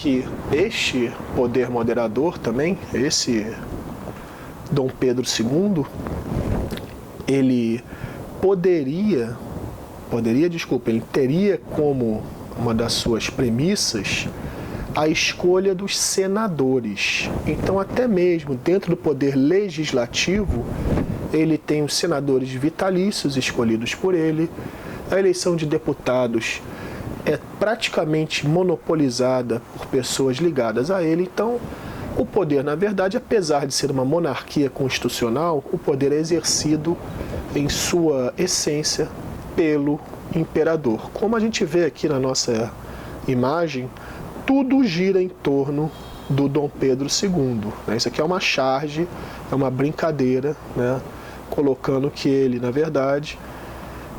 que este poder moderador também, esse Dom Pedro II, ele ele teria como uma das suas premissas a escolha dos senadores. Então, até mesmo dentro do poder legislativo, ele tem os senadores vitalícios escolhidos por ele. A eleição de deputados é praticamente monopolizada por pessoas ligadas a ele. Então, o poder, na verdade, apesar de ser uma monarquia constitucional, o poder é exercido em sua essência pelo imperador. Como a gente vê aqui na nossa imagem, tudo gira em torno do Dom Pedro II. Isso aqui é uma charge, é uma brincadeira, né? Colocando que ele, na verdade,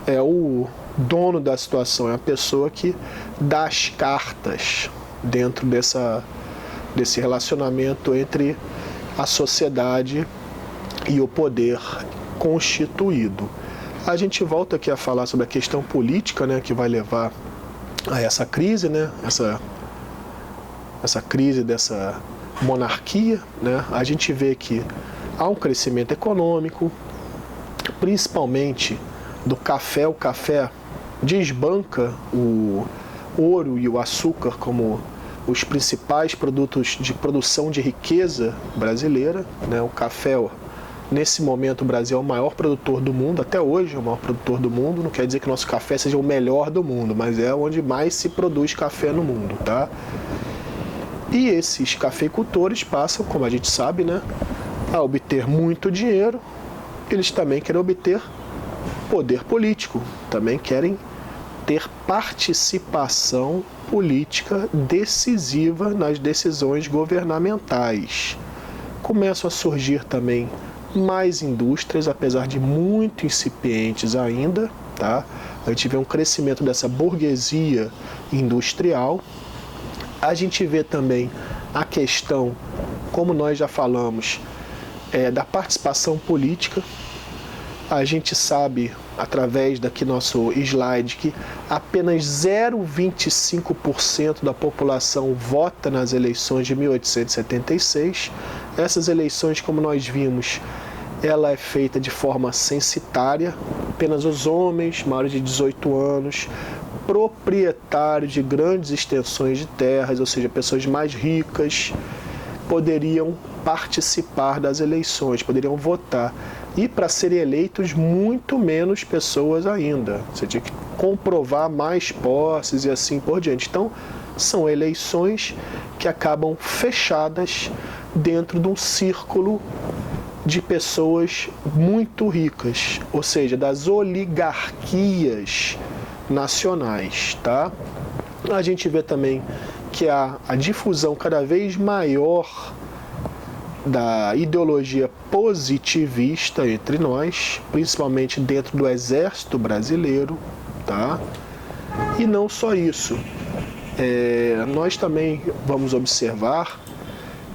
é o dono da situação, é a pessoa que dá as cartas dentro desse relacionamento entre a sociedade e o poder constituído. A gente volta aqui a falar sobre a questão política, né, que vai levar a essa crise, né, essa crise dessa monarquia, né? A gente vê que há um crescimento econômico, principalmente do café. O café desbanca o ouro e o açúcar como os principais produtos de produção de riqueza brasileira, né? O café, nesse momento, o Brasil é o maior produtor do mundo, até hoje é o maior produtor do mundo. Não quer dizer que nosso café seja o melhor do mundo, mas é onde mais se produz café no mundo, tá? E esses cafeicultores passam, como a gente sabe, né, a obter muito dinheiro. Eles também querem obter poder político, também querem ter participação política decisiva nas decisões governamentais. Começam a surgir também mais indústrias, apesar de muito incipientes ainda, tá? A gente vê um crescimento dessa burguesia industrial. A gente vê também a questão, como nós já falamos, da participação política. A gente sabe, através daqui nosso slide, que apenas 0,25% da população vota nas eleições de 1876. Essas eleições, como nós vimos, ela é feita de forma censitária. Apenas os homens maiores de 18 anos, proprietários de grandes extensões de terras, ou seja, pessoas mais ricas, poderiam participar das eleições, poderiam votar. E para serem eleitos, muito menos pessoas ainda. Você tinha que comprovar mais posses e assim por diante. Então, são eleições que acabam fechadas dentro de um círculo de pessoas muito ricas, ou seja, das oligarquias nacionais, tá? A gente vê também que há a difusão cada vez maior da ideologia positivista entre nós, principalmente dentro do exército brasileiro, tá? E não só isso, nós também vamos observar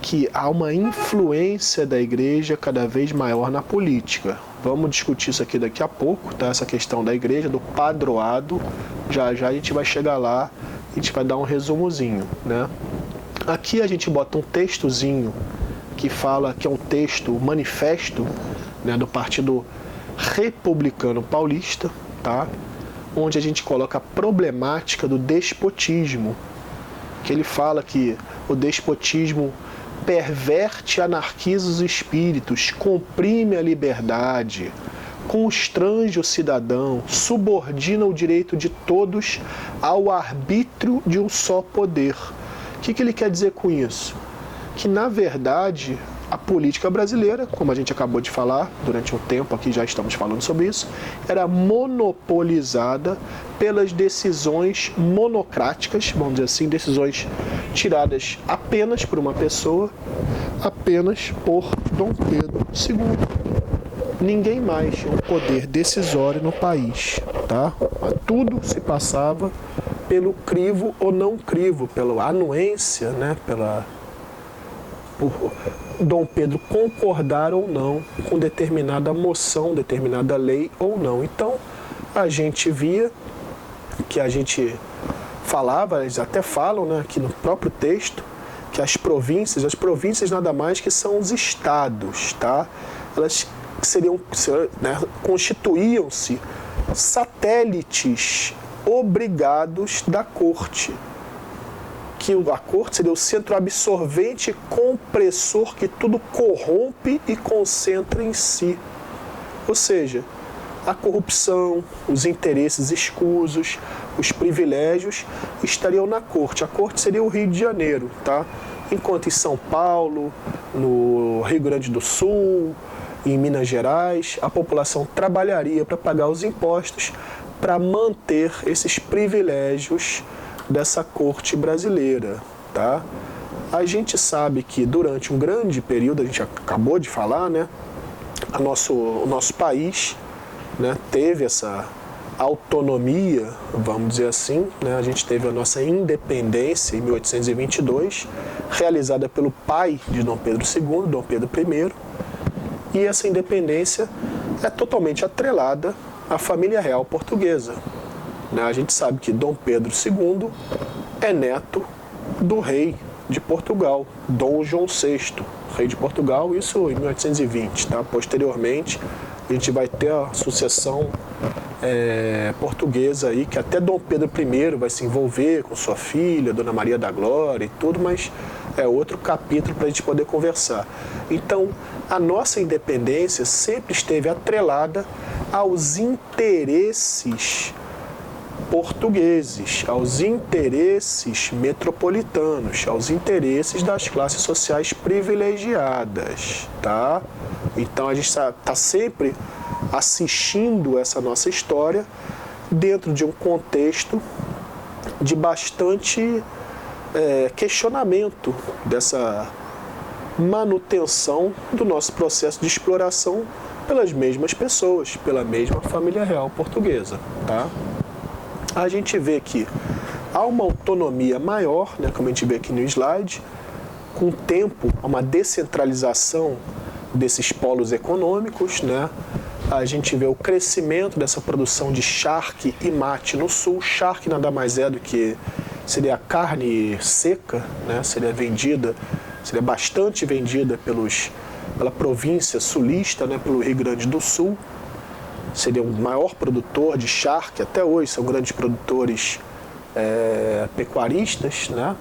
que há uma influência da igreja cada vez maior na política. Vamos discutir isso aqui daqui a pouco, tá? Essa questão da igreja, do padroado. Já já a gente vai chegar lá, a gente vai dar um resumozinho, né? Aqui a gente bota um textozinho que fala, que é um texto, manifesto, né, do Partido Republicano Paulista, tá? Onde a gente coloca a problemática do despotismo, que ele fala que o despotismo perverte e anarquiza os espíritos, comprime a liberdade, constrange o cidadão, subordina o direito de todos ao arbítrio de um só poder. O que ele quer dizer com isso? Que, na verdade, a política brasileira, como a gente acabou de falar, durante um tempo aqui já estamos falando sobre isso, era monopolizada pelas decisões monocráticas, vamos dizer assim, decisões tiradas apenas por uma pessoa, apenas por Dom Pedro II. Ninguém mais tinha um poder decisório no país, tá? Tudo se passava pelo crivo ou não crivo, pela anuência, né? Por Dom Pedro concordar ou não com determinada moção, determinada lei ou não. Então, a gente via que a gente eles até falam, né, aqui no próprio texto, que as províncias nada mais que são os estados, tá? Elas seriam, né, constituíam-se satélites obrigados da corte, que a corte seria o centro absorvente e compressor que tudo corrompe e concentra em si. Ou seja, a corrupção, os interesses escusos, os privilégios estariam na corte. A corte seria o Rio de Janeiro, tá? Enquanto em São Paulo, no Rio Grande do Sul, em Minas Gerais, a população trabalharia para pagar os impostos para manter esses privilégios dessa corte brasileira, tá? A gente sabe que durante um grande período, a gente acabou de falar, né? O nosso país, né, teve essa autonomia, vamos dizer assim, né? A gente teve a nossa independência em 1822, realizada pelo pai de Dom Pedro II, Dom Pedro I, e essa independência é totalmente atrelada à família real portuguesa. A gente sabe que Dom Pedro II é neto do rei de Portugal, Dom João VI, rei de Portugal, isso em 1820. Tá? Posteriormente, a gente vai ter a sucessão portuguesa aí, que até Dom Pedro I vai se envolver com sua filha, Dona Maria da Glória e tudo, mas é outro capítulo para a gente poder conversar. Então, a nossa independência sempre esteve atrelada aos interesses portugueses, aos interesses metropolitanos, aos interesses das classes sociais privilegiadas, tá? Então a gente está sempre assistindo essa nossa história dentro de um contexto de bastante questionamento dessa manutenção do nosso processo de exploração pelas mesmas pessoas, pela mesma família real portuguesa, tá? A gente vê que há uma autonomia maior, né, como a gente vê aqui no slide, com o tempo, uma descentralização desses polos econômicos, né? A gente vê o crescimento dessa produção de charque e mate no sul. Charque nada mais é do que seria a carne seca, né? Seria bastante vendida pela província sulista, né? Pelo Rio Grande do Sul. Seria o maior produtor de charque até hoje, são grandes produtores pecuaristas, né?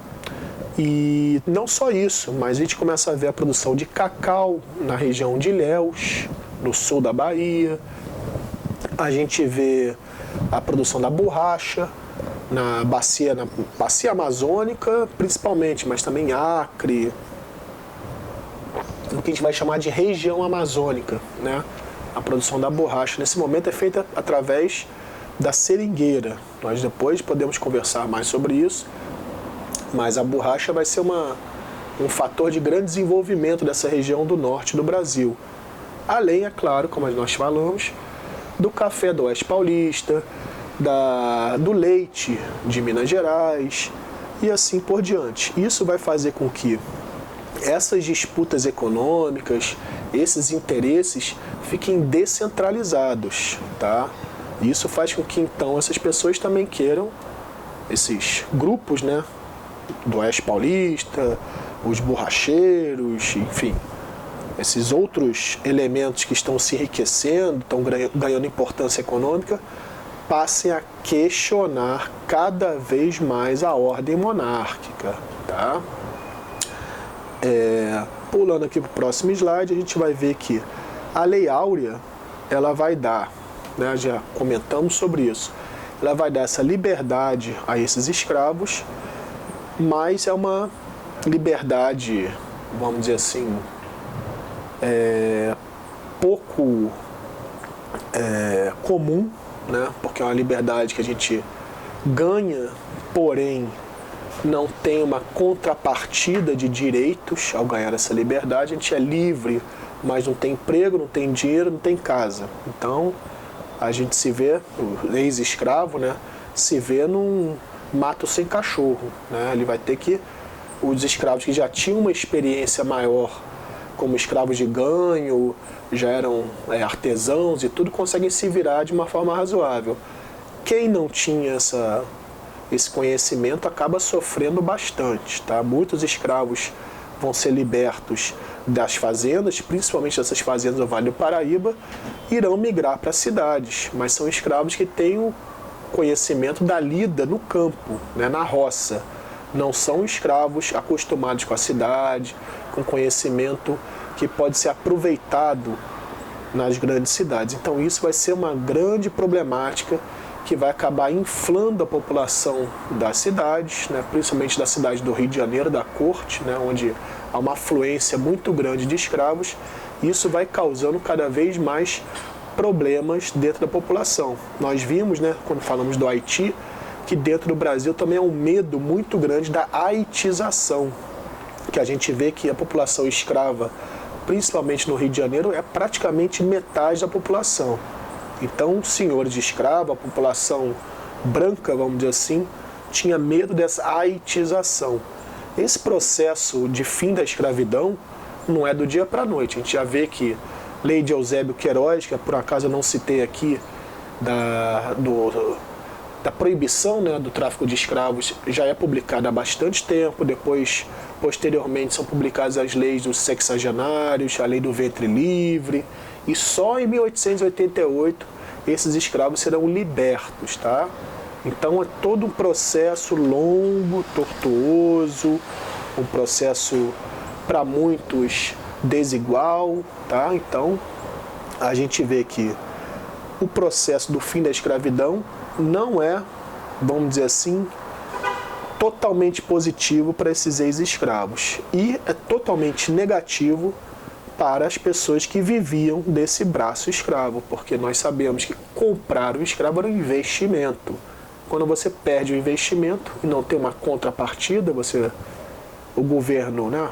E não só isso, mas a gente começa a ver a produção de cacau na região de Ilhéus, no sul da Bahia. A gente vê a produção da borracha na bacia amazônica, principalmente, mas também Acre, o que a gente vai chamar de região amazônica, né? A produção da borracha, nesse momento, é feita através da seringueira. Nós depois podemos conversar mais sobre isso, mas a borracha vai ser um fator de grande desenvolvimento dessa região do norte do Brasil. Além, é claro, como nós falamos, do café do Oeste Paulista, do leite de Minas Gerais e assim por diante. Isso vai fazer com que essas disputas econômicas, esses interesses fiquem descentralizados, tá? Isso faz com que então essas pessoas também queiram, esses grupos, né, do Oeste Paulista, os borracheiros, enfim, esses outros elementos que estão se enriquecendo, estão ganhando importância econômica, passem a questionar cada vez mais a ordem monárquica, tá? Pulando aqui para o próximo slide, a gente vai ver que a Lei Áurea, ela vai dar, né, já comentamos sobre isso, ela vai dar essa liberdade a esses escravos, mas é uma liberdade, vamos dizer assim, pouco comum, né, porque é uma liberdade que a gente ganha, porém não tem uma contrapartida de direitos ao ganhar essa liberdade. A gente é livre, mas não tem emprego, não tem dinheiro, não tem casa. Então, a gente se vê, o ex-escravo, né, se vê num mato sem cachorro, né? Ele vai ter que, os escravos que já tinham uma experiência maior, como escravos de ganho, já eram artesãos e tudo, conseguem se virar de uma forma razoável. Quem não tinha esse conhecimento acaba sofrendo bastante, tá? Muitos escravos vão ser libertos das fazendas, principalmente dessas fazendas do Vale do Paraíba, irão migrar para cidades, mas são escravos que têm o conhecimento da lida no campo, né, na roça. Não são escravos acostumados com a cidade, com conhecimento que pode ser aproveitado nas grandes cidades. Então isso vai ser uma grande problemática que vai acabar inflando a população das cidades, né, principalmente da cidade do Rio de Janeiro, da corte, né, onde há uma afluência muito grande de escravos. E isso vai causando cada vez mais problemas dentro da população. Nós vimos, né, quando falamos do Haiti, que dentro do Brasil também há um medo muito grande da haitização, que a gente vê que a população escrava, principalmente no Rio de Janeiro, é praticamente metade da população. Então, senhores de escravo, a população branca, vamos dizer assim, tinha medo dessa haitização. Esse processo de fim da escravidão não é do dia para a noite. A gente já vê que lei de Eusébio Queiroz, que por acaso eu não citei aqui, da proibição, né, do tráfico de escravos, já é publicada há bastante tempo. Depois, posteriormente, são publicadas as leis dos sexagenários, a lei do ventre livre, e só em 1888 esses escravos serão libertos, tá? Então é todo um processo longo, tortuoso, um processo para muitos desigual, tá? Então a gente vê que o processo do fim da escravidão não é, vamos dizer assim, totalmente positivo para esses ex-escravos e é totalmente negativo para as pessoas que viviam desse braço escravo, porque nós sabemos que comprar um escravo era um investimento. Quando você perde o investimento e não tem uma contrapartida, o governo, né,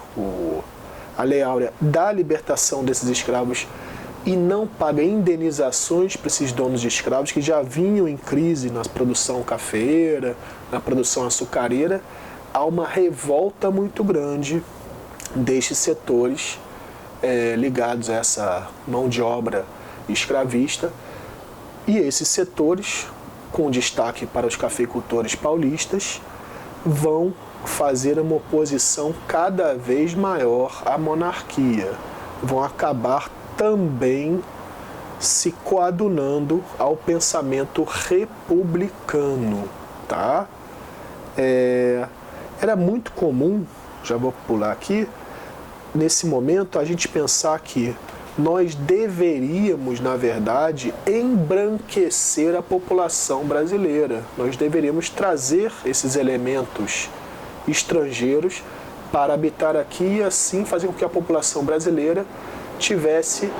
a Lei Áurea dá a libertação desses escravos e não paga indenizações para esses donos de escravos que já vinham em crise na produção cafeeira, na produção açucareira, há uma revolta muito grande destes setores ligados a essa mão de obra escravista, e esses setores, com destaque para os cafeicultores paulistas, vão fazer uma oposição cada vez maior à monarquia, vão acabar também se coadunando ao pensamento republicano, tá? Era muito comum, já vou pular aqui, nesse momento a gente pensar que nós deveríamos, na verdade, embranquecer a população brasileira. Nós deveríamos trazer esses elementos estrangeiros para habitar aqui e assim fazer com que a população brasileira tivesse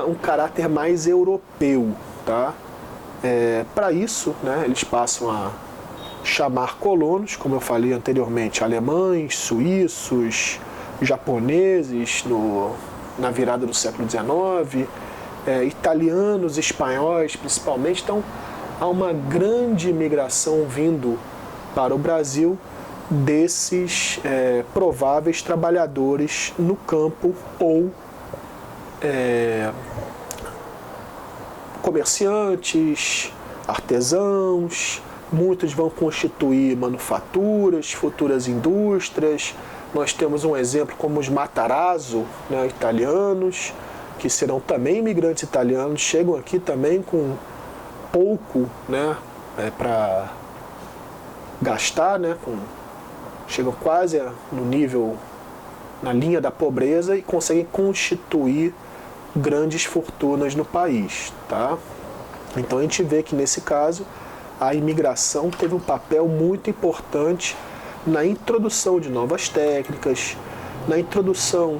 um caráter mais europeu, tá? Para isso, né, eles passam a chamar colonos, como eu falei anteriormente, alemães, suíços, japoneses na virada do século XIX, italianos, espanhóis principalmente. Então há uma grande imigração vindo para o Brasil desses prováveis trabalhadores no campo ou comerciantes, artesãos. Muitos vão constituir manufaturas, futuras indústrias. Nós temos um exemplo como os Matarazzo, né, italianos, que serão também imigrantes italianos, chegam aqui também com pouco, né, para gastar, né, chegam quase no nível, na linha da pobreza, e conseguem constituir grandes fortunas no país, tá? Então a gente vê que nesse caso a imigração teve um papel muito importante na introdução de novas técnicas, na introdução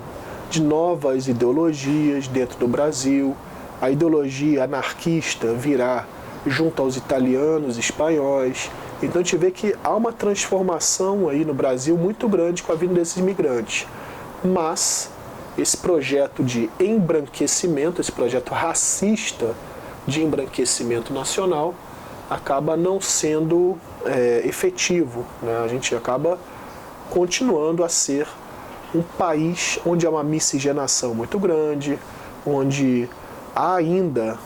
de novas ideologias dentro do Brasil. A ideologia anarquista virá junto aos italianos, espanhóis. Então a gente vê que há uma transformação aí no Brasil muito grande com a vinda desses imigrantes. Mas esse projeto de embranquecimento, esse projeto racista de embranquecimento nacional, acaba não sendo efetivo, né? A gente acaba continuando a ser um país onde há uma miscigenação muito grande, onde há ainda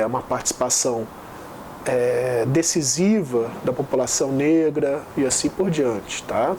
uma participação decisiva da população negra e assim por diante, tá?